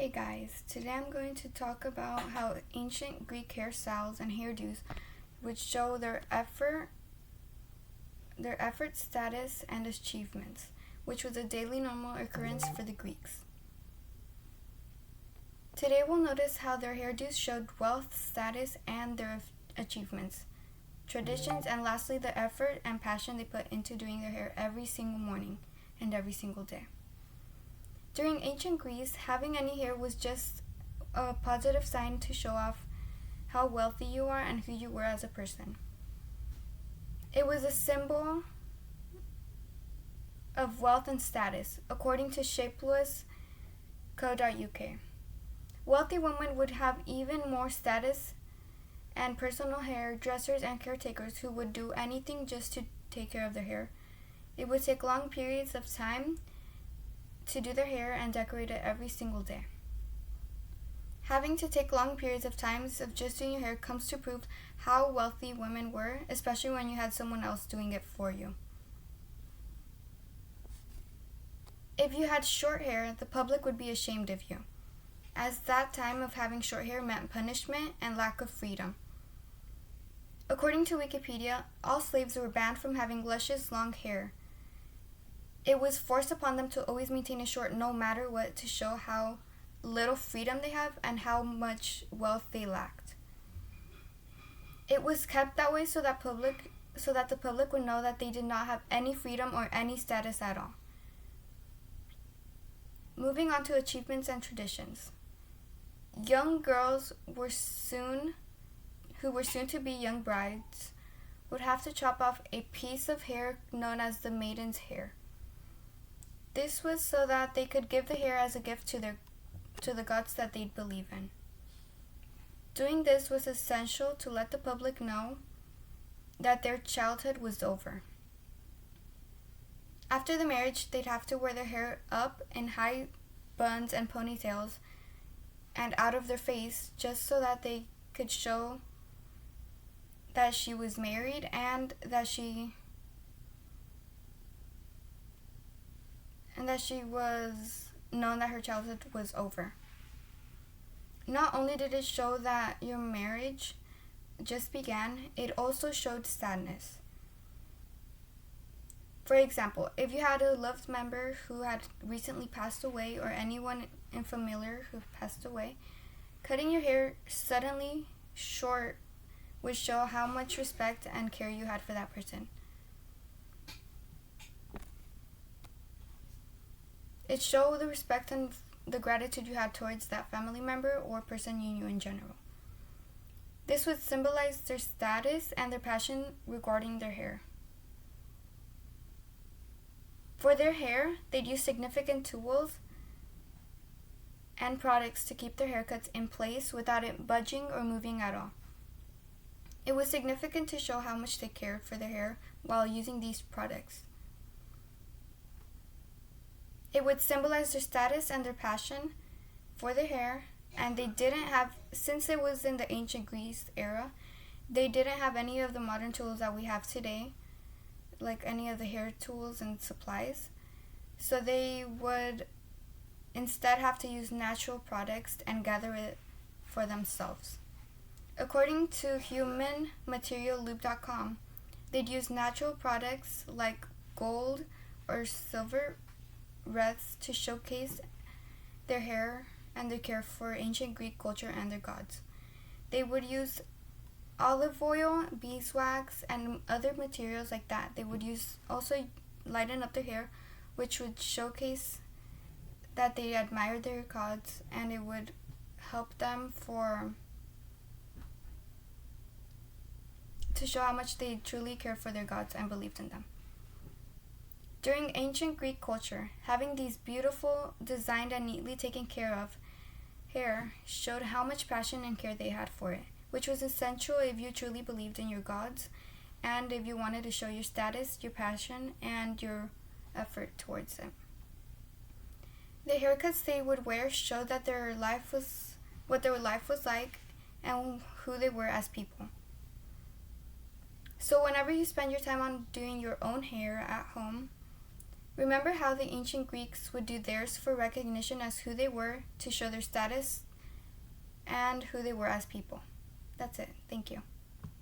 Hey guys, today I'm going to talk about how ancient Greek hairstyles and hairdos would show their effort, status, and achievements, which was a daily normal occurrence for the Greeks. Today we'll notice how their hairdos showed wealth, status, and their achievements, traditions, and lastly the effort and passion they put into doing their hair every single morning and every single day. During ancient Greece, having any hair was just a positive sign to show off how wealthy you are and who you were as a person. It was a symbol of wealth and status, according to shapeless.co.uk. Wealthy women would have even more status and personal hairdressers and caretakers who would do anything just to take care of their hair. It would take long periods of time to do their hair and decorate it every single day. Having to take long periods of time of just doing your hair comes to prove how wealthy women were, especially when you had someone else doing it for you. If you had short hair, the public would be ashamed of you, as that time of having short hair meant punishment and lack of freedom. According to Wikipedia, all slaves were banned from having luscious long hair. It was forced upon them to always maintain it short no matter what to show how little freedom they have and how much wealth they lacked. It was kept that way so that the public would know that they did not have any freedom or any status at all. Moving on to achievements and traditions. Young girls who were soon to be young brides would have to chop off a piece of hair known as the maiden's hair. This was so that they could give the hair as a gift to the gods that they'd believe in. Doing this was essential to let the public know that their childhood was over. After the marriage, they'd have to wear their hair up in high buns and ponytails and out of their face just so that they could show that she was married and that she was known that her childhood was over. Not only did it show that your marriage just began, it also showed sadness. For example, if you had a loved member who had recently passed away or anyone familiar who passed away, cutting your hair suddenly short would show how much respect and care you had for that person. It showed the respect and the gratitude you had towards that family member or person you knew in general. This would symbolize their status and their passion regarding their hair. For their hair, they'd use significant tools and products to keep their haircuts in place without it budging or moving at all. It was significant to show how much they cared for their hair while using these products. It would symbolize their status and their passion for their hair, and since it was in the ancient Greece era, they didn't have any of the modern tools that we have today, like any of the hair tools and supplies. So they would instead have to use natural products and gather it for themselves. According to humanmaterialloop.com, they'd use natural products like gold or silver wreaths to showcase their hair and their care for ancient Greek culture and their gods. They would use olive oil, beeswax, and other materials like that. They would also lighten up their hair, which would showcase that they admired their gods, and it would help them to show how much they truly cared for their gods and believed in them. During ancient Greek culture, having these beautiful, designed, and neatly taken care of hair showed how much passion and care they had for it, which was essential if you truly believed in your gods and if you wanted to show your status, your passion, and your effort towards it. The haircuts they would wear showed that what their life was like and who they were as people. So whenever you spend your time on doing your own hair at home, Remember how the ancient Greeks would do theirs for recognition as who they were, to show their status and who they were as people. That's it. Thank you.